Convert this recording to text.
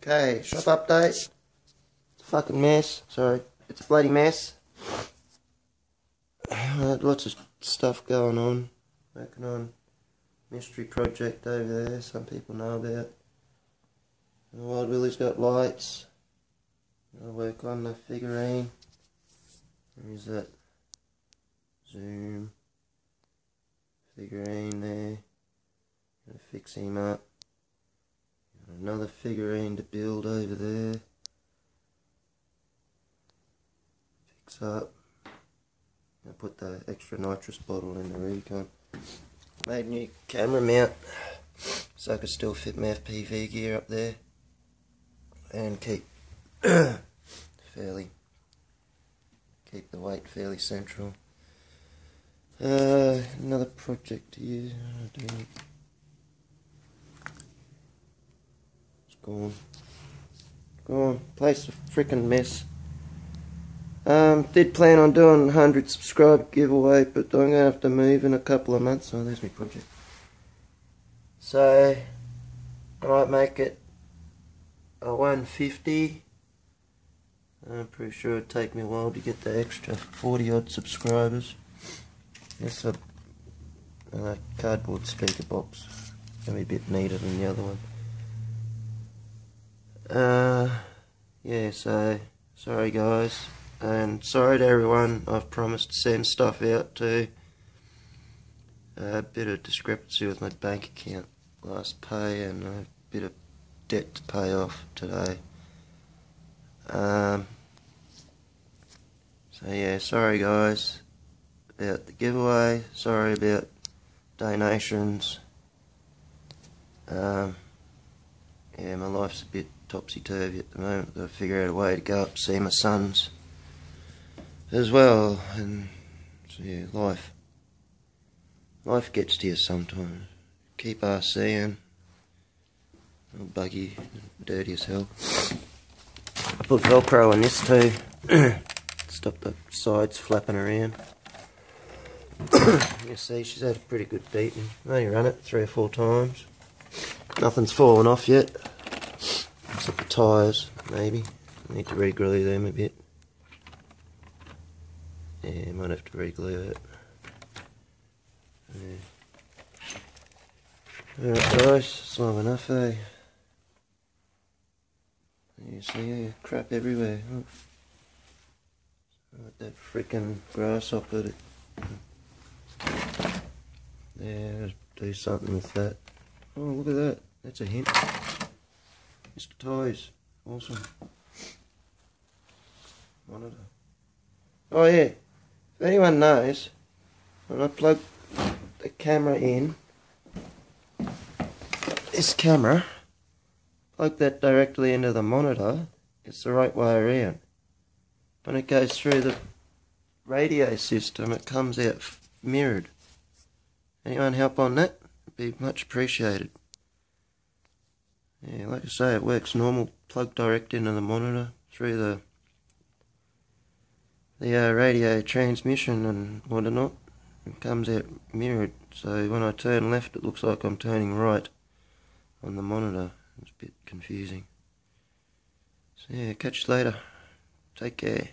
Okay, shop update. It's a fucking mess. Sorry, it's a bloody mess. Lots of stuff going on. Working on mystery project over there. Some people know about. And Wild Willie's got lights. I'll work on the figurine. Where is that? Zoom. Figurine there. Gonna fix him up. Another figurine to build over there. Fix up. I'll put the extra nitrous bottle in the recon. Made new camera mount so I could still fit my FPV gear up there and keep the weight fairly central. Another project here. It's gone. Place a freaking mess. Did plan on doing a 100 subscriber giveaway, but I'm gonna have to move in a couple of months. Oh, there's my project. So I might make it a 150. I'm pretty sure it'd take me a while to get the extra 40 odd subscribers. It's a cardboard speaker box. Gonna be a bit neater than the other one. Yeah, so sorry guys, and sorry to everyone I've promised to send stuff out to. A bit of discrepancy with my bank account last pay, and a bit of debt to pay off today. So yeah, sorry guys about the giveaway, sorry about donations. Yeah, my life's a bit topsy-turvy at the moment. I've got to figure out a way to go up see my sons as well, and so yeah, life gets to you sometimes. Keep RCing. Little buggy, dirty as hell. I put Velcro on this too. Stop the sides flapping around. You see, she's had a pretty good beating. I've only run it 3 or 4 times. Nothing's fallen off yet. Except the tyres, maybe. I need to re-glue them a bit. Yeah, might have to re-glue it. Yeah. Alright guys, it's long enough, eh? You see, yeah, crap everywhere. Look. Like that freaking grasshopper. Yeah, do something with that. Oh, look at that. That's a hint. Mr. Toys. Awesome. Monitor. Oh yeah. If anyone knows, when I plug the camera in, this camera, plug that directly into the monitor, it's the right way around. When it goes through the radio system, it comes out mirrored. Anyone help on that? It'd be much appreciated. Yeah, like I say, it works normal, plug direct into the monitor through the radio transmission and whatnot. It comes out mirrored, so when I turn left it looks like I'm turning right on the monitor. It's a bit confusing. So yeah, catch you later. Take care.